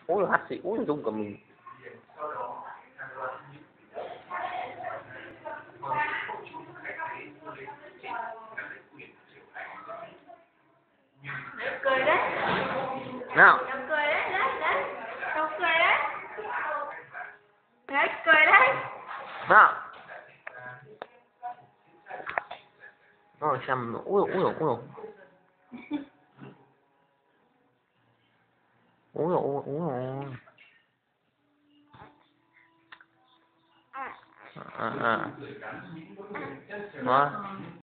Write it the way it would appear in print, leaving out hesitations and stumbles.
Ôi là hát sĩ, ôi là rung cả mình. Cười đấy. Nào. Nó cười đấy, đấy, đấy. Nó cười đấy. Đấy, cười đấy. Nào. Rồi xem, ôi ôi ôi ôi. Ôi ôi ôi ôi. À. Đó.